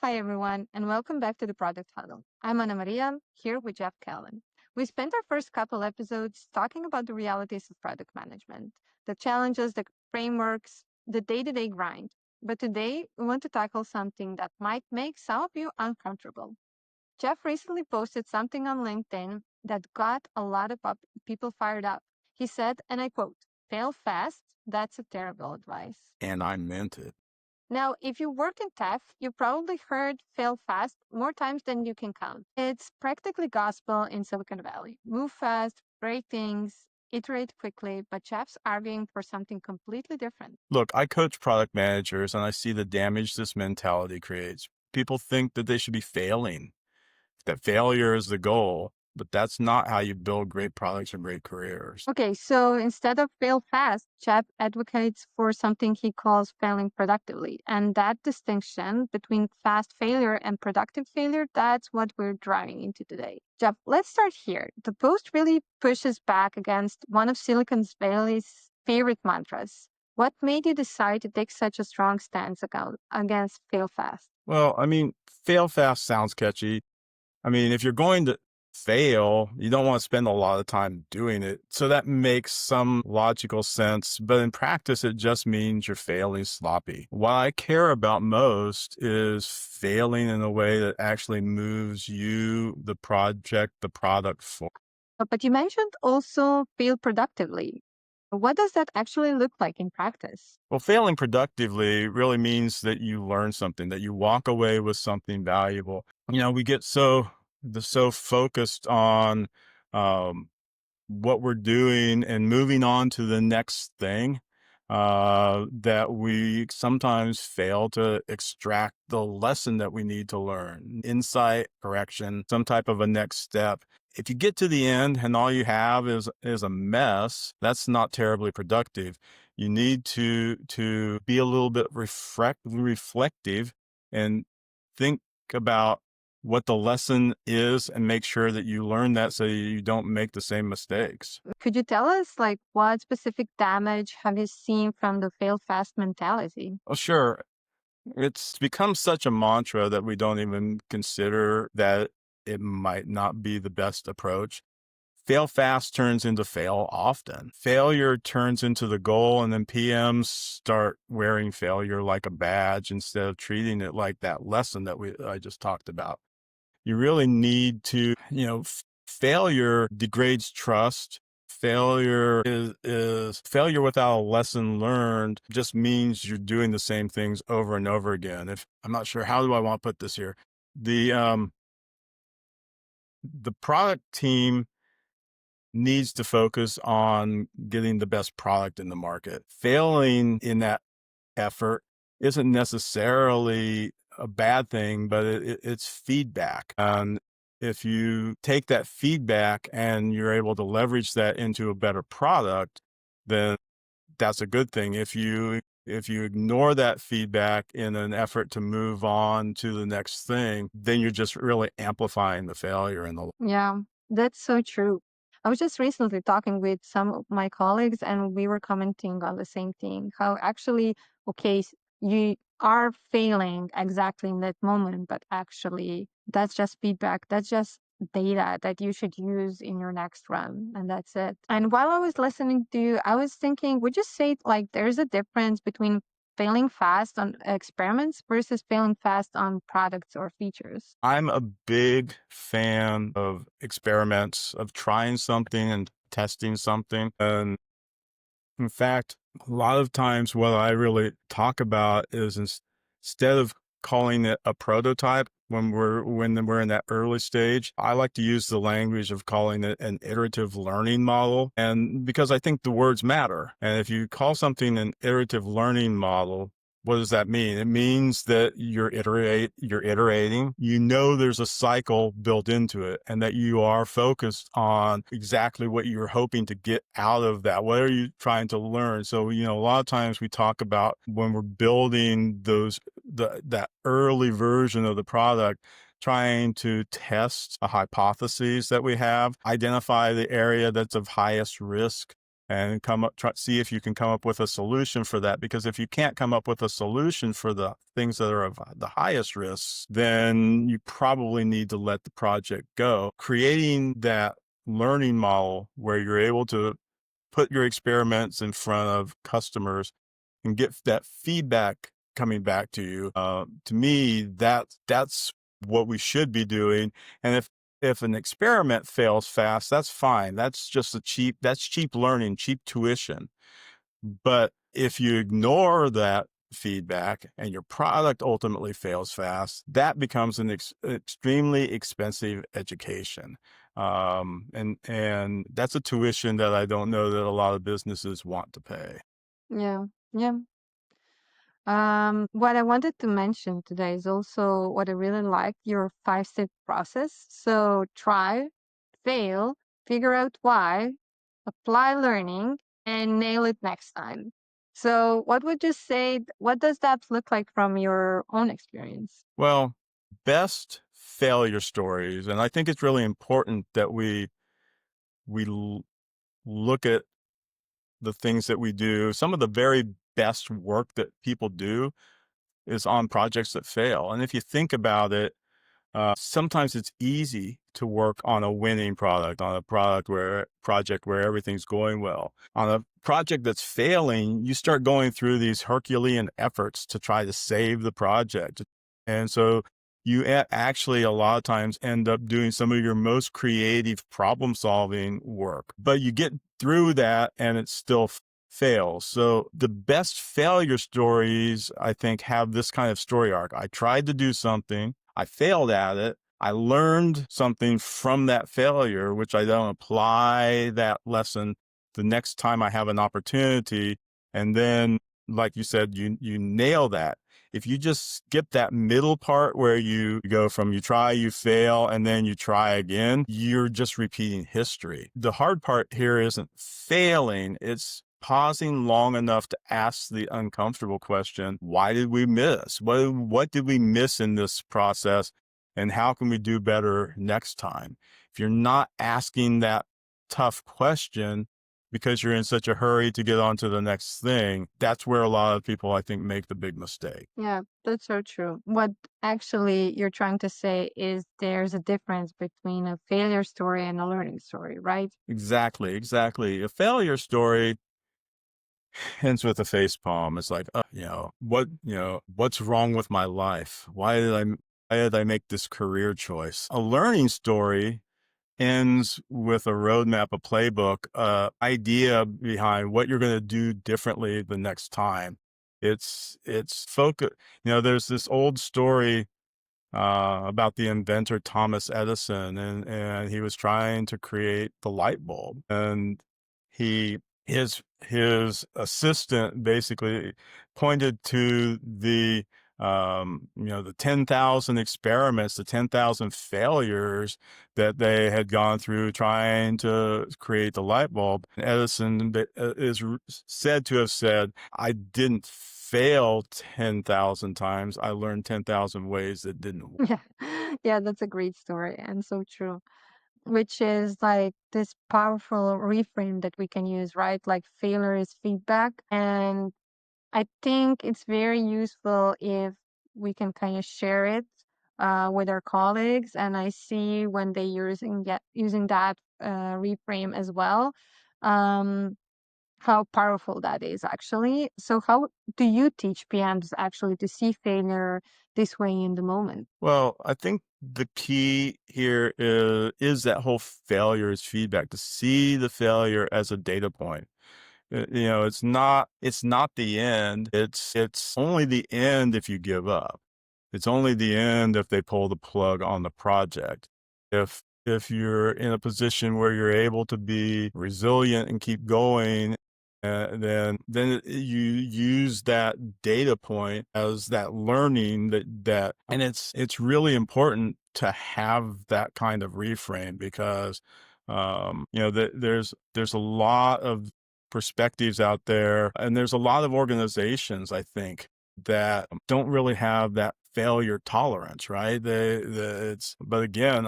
Hi, everyone, and welcome back to the Product Huddle. I'm Anamarija, here with Jeff Callan. We spent our first couple episodes talking about the realities of product management, the challenges, the frameworks, the day to day grind. But today, we want to tackle something that might make some of you uncomfortable. Jeff recently posted something on LinkedIn that got a lot of people fired up. He said, and I quote, fail fast, that's a terrible advice. And I meant it. Now, if you work in tech, you probably heard fail fast more times than you can count. It's practically gospel in Silicon Valley. Move fast, break things, iterate quickly, but Jeff's arguing for something completely different. Look, I coach product managers and I see the damage this mentality creates. People think that they should be failing, that failure is the goal, but that's not how you build great products and great careers. Okay, so instead of fail fast, Jeff advocates for something he calls failing productively. And that distinction between fast failure and productive failure, that's what we're driving into today. Jeff, let's start here. The post really pushes back against one of Silicon Valley's favorite mantras. What made you decide to take such a strong stance against fail fast? Well, fail fast sounds catchy. If you're going to fail, you don't want to spend a lot of time doing it. So that makes some logical sense. But in practice, it just means you're failing sloppy. What I care about most is failing in a way that actually moves you, the project, the product forward. But you mentioned also fail productively. What does that actually look like in practice? Well, failing productively really means that you learn something, that you walk away with something valuable. We get so focused on um, what we're doing and moving on to the next thing that we sometimes fail to extract the lesson that we need to learn, insight, correction, some type of a next step. If you get to the end and all you have is a mess, that's not terribly productive. You need to be a little bit reflective and think about what the lesson is and make sure that you learn that so you don't make the same mistakes. Could you tell us, like, what specific damage have you seen from the fail fast mentality? Oh, sure. It's become such a mantra that we don't even consider that it might not be the best approach. Fail fast turns into fail often. Failure turns into the goal, and then PMs start wearing failure like a badge instead of treating it like that lesson that I just talked about. You really need to, failure degrades trust. Failure is failure without a lesson learned just means you're doing the same things over and over again. If I'm not sure, how do I want to put this here? The product team needs to focus on getting the best product in the market. Failing in that effort isn't necessarily a bad thing, but it's feedback. And if you take that feedback and you're able to leverage that into a better product, then that's a good thing. If you ignore that feedback in an effort to move on to the next thing, then you're just really amplifying the failure in the. Yeah, that's so true. I was just recently talking with some of my colleagues, and we were commenting on the same thing. How actually, okay, you are failing exactly in that moment, but actually, that's just feedback. That's just data that you should use in your next run, and that's it. And while I was listening to you, I was thinking, would you say like there's a difference between failing fast on experiments versus failing fast on products or features? I'm a big fan of experiments, of trying something and testing something. And in fact, a lot of times what I really talk about is instead of calling it a prototype when we're in that early stage, I like to use the language of calling it an iterative learning model. And because I think the words matter. And if you call something an iterative learning model, what does that mean? It means that you're iterating. You know there's a cycle built into it and that you are focused on exactly what you're hoping to get out of that. What are you trying to learn? So, a lot of times we talk about when we're building that early version of the product, trying to test a hypothesis that we have, identify the area that's of highest risk, and see if you can come up with a solution for that. Because if you can't come up with a solution for the things that are of the highest risks, then you probably need to let the project go. Creating that learning model where you're able to put your experiments in front of customers and get that feedback coming back to you. To me, that's what we should be doing. And if an experiment fails fast, that's fine. That's just that's cheap learning, cheap tuition. But if you ignore that feedback and your product ultimately fails fast, that becomes an extremely expensive education. And that's a tuition that I don't know that a lot of businesses want to pay. Yeah. Yeah. What I wanted to mention today is also what I really like your 5-step process. So try, fail, figure out why, apply learning, and nail it next time. So, what would you say? What does that look like from your own experience? Well, best failure stories, and I think it's really important that we look at the things that we do. Some of the very best work that people do is on projects that fail. And if you think about it, sometimes it's easy to work on a winning product, on a project where everything's going well. On a project that's failing, you start going through these Herculean efforts to try to save the project. And so you actually a lot of times end up doing some of your most creative problem solving work, but you get through that and it still fails. So the best failure stories, I think, have this kind of story arc. I tried to do something, I failed at it. I learned something from that failure, which I then apply that lesson the next time I have an opportunity. And then, like you said, you nail that. If you just skip that middle part where you go from you try, you fail, and then you try again, you're just repeating history. The hard part here isn't failing, it's pausing long enough to ask the uncomfortable question, why did we miss? What did we miss in this process? And how can we do better next time? If you're not asking that tough question because you're in such a hurry to get on to the next thing, that's where a lot of people, I think, make the big mistake. Yeah, that's so true. What actually you're trying to say is there's a difference between a failure story and a learning story, right? Exactly, exactly. A failure story ends with a face palm. It's like, what's wrong with my life? Why did I make this career choice? A learning story ends with a roadmap, a playbook, idea behind what you're going to do differently the next time. It's focus. There's this old story about the inventor Thomas Edison, and he was trying to create the light bulb, and he his assistant basically pointed to the 10,000 experiments, the 10,000 failures that they had gone through trying to create the light bulb. Edison is said to have said, I didn't fail 10,000 times. I learned 10,000 ways that didn't work. Yeah. Yeah, that's a great story and so true. Which is like this powerful reframe that we can use, right? Like failure is feedback. And I think it's very useful if we can kind of share it with our colleagues. And I see when they using that reframe as well, um, how powerful that is actually. So how do you teach PMs actually to see failure this way in the moment? Well, I think the key here is that whole failure is feedback, to see the failure as a data point. It's not the end. It's only the end if you give up. It's only the end if they pull the plug on the project. If you're in a position where you're able to be resilient and keep going, then you use that data point as that learning and it's really important to have that kind of reframe because there's a lot of perspectives out there, and there's a lot of organizations, I think, that don't really have that failure tolerance, right? But again,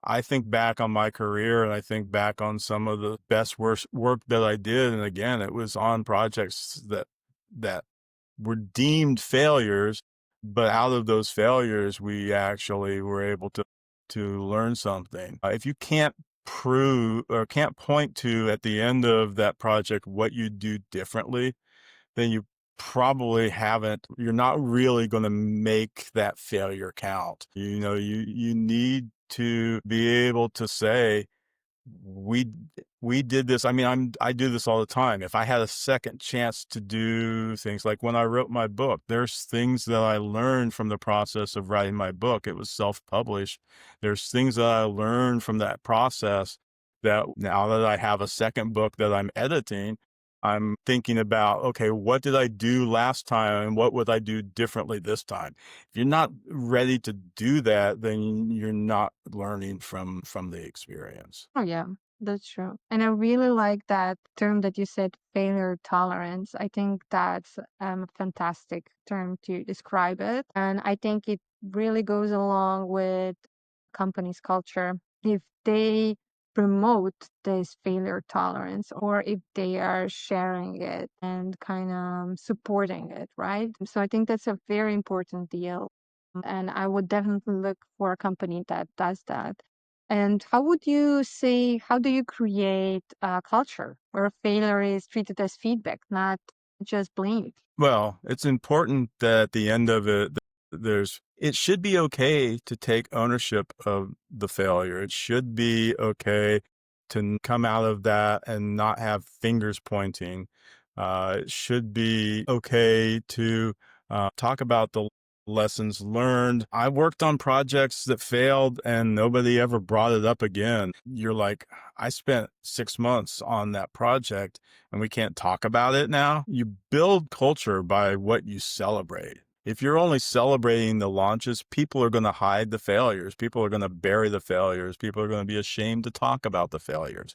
I think back on my career and I think back on some of the best work that I did. And again, it was on projects that were deemed failures, but out of those failures, we actually were able to learn something. If you can't prove or can't point to at the end of that project what you do differently, then you probably haven't, you're not really going to make that failure count. You need to be able to say, we we did this. I mean, I do this all the time. If I had a second chance to do things like when I wrote my book, there's things that I learned from the process of writing my book. It was self-published. There's things that I learned from that process that now that I have a second book that I'm editing, I'm thinking about, okay, what did I do last time and what would I do differently this time? If you're not ready to do that, then you're not learning from the experience. Oh, yeah, that's true. And I really like that term that you said, failure tolerance. I think that's a fantastic term to describe it. And I think it really goes along with company's culture. If they promote this failure tolerance or if they are sharing it and kind of supporting it, right? So I think that's a very important deal. And I would definitely look for a company that does that. And how would you say, how do you create a culture where failure is treated as feedback, not just blame? Well, it's important that at the end of it, it should be okay to take ownership of the failure. It should be okay to come out of that and not have fingers pointing. It should be okay to talk about the lessons learned. I worked on projects that failed and nobody ever brought it up again. You're like, I spent 6 months on that project and we can't talk about it now. You build culture by what you celebrate. If you're only celebrating the launches, people are going to hide the failures. People are going to bury the failures. People are going to be ashamed to talk about the failures.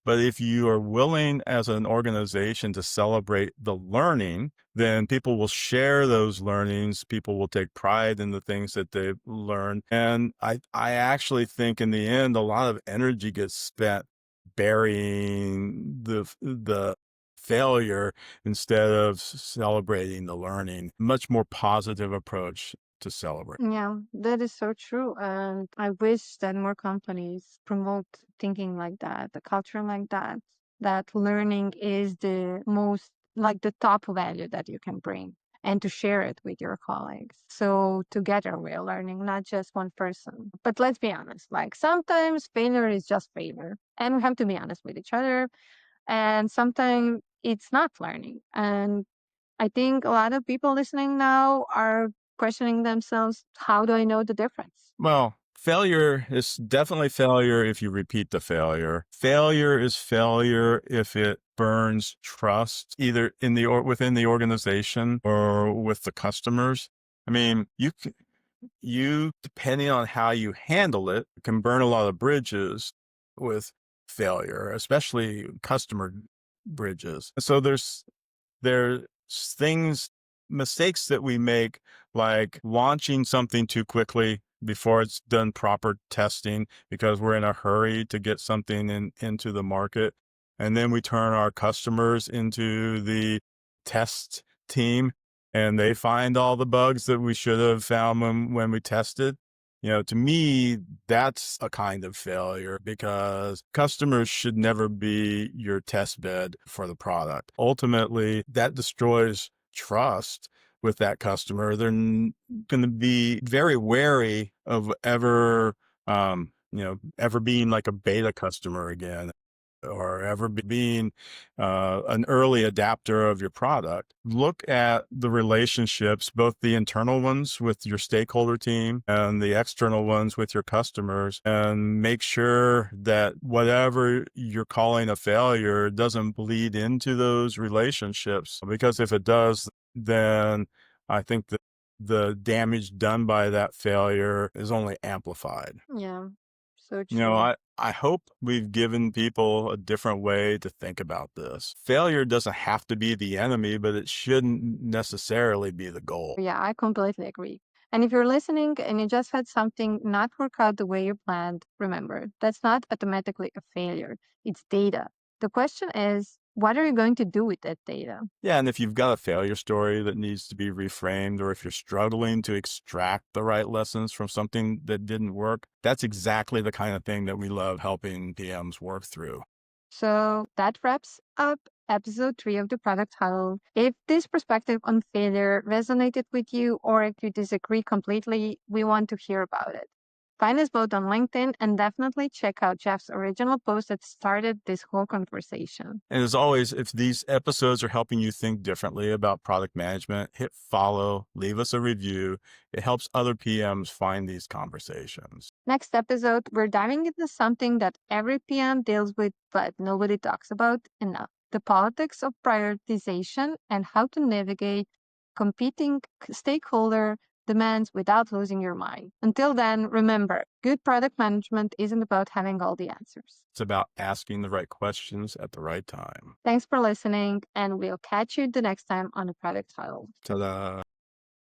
But if you are willing as an organization to celebrate the learning, then people will share those learnings. People will take pride in the things that they've learned. And I actually think in the end, a lot of energy gets spent burying the failure instead of celebrating the learning. Much more positive approach to celebrate. Yeah, that is so true. And I wish that more companies promote thinking like that, the culture like that, that learning is the most, like the top value that you can bring and to share it with your colleagues. So together we're learning, not just one person. But let's be honest, like sometimes failure is just failure. And we have to be honest with each other. And sometimes it's not learning. And I think a lot of people listening now are questioning themselves, how do I know the difference? Well, failure is definitely failure if you repeat the failure. Failure is failure if it burns trust, either in the or within the organization or with the customers. I mean, you depending on how you handle it, can burn a lot of bridges with failure, especially customer bridges. So there's things, mistakes that we make, like launching something too quickly before it's done proper testing because we're in a hurry to get something into the market. And then we turn our customers into the test team and they find all the bugs that we should have found when we tested. To me, that's a kind of failure because customers should never be your test bed for the product. Ultimately, that destroys trust with that customer. They're going to be very wary of ever being like a beta customer again or ever being an early adapter of your product. Look at the relationships, both the internal ones with your stakeholder team and the external ones with your customers, and make sure that whatever you're calling a failure doesn't bleed into those relationships. Because if it does, then I think that the damage done by that failure is only amplified. Yeah, so You know, true. I hope we've given people a different way to think about this. Failure doesn't have to be the enemy, but it shouldn't necessarily be the goal. Yeah, I completely agree. And if you're listening and you just had something not work out the way you planned, remember, that's not automatically a failure. It's data. The question is, what are you going to do with that data? Yeah, and if you've got a failure story that needs to be reframed, or if you're struggling to extract the right lessons from something that didn't work, that's exactly the kind of thing that we love helping PMs work through. So that wraps up episode 3 of the Product Huddle. If this perspective on failure resonated with you or if you disagree completely, we want to hear about it. Find us both on LinkedIn and definitely check out Jeff's original post that started this whole conversation. And as always, if these episodes are helping you think differently about product management, hit follow, leave us a review. It helps other PMs find these conversations. Next episode, we're diving into something that every PM deals with, but nobody talks about enough: the politics of prioritization and how to navigate competing stakeholder demands without losing your mind. Until then, remember, good product management isn't about having all the answers. It's about asking the right questions at the right time. Thanks for listening, and we'll catch you the next time on the Product Huddle. Ta-da!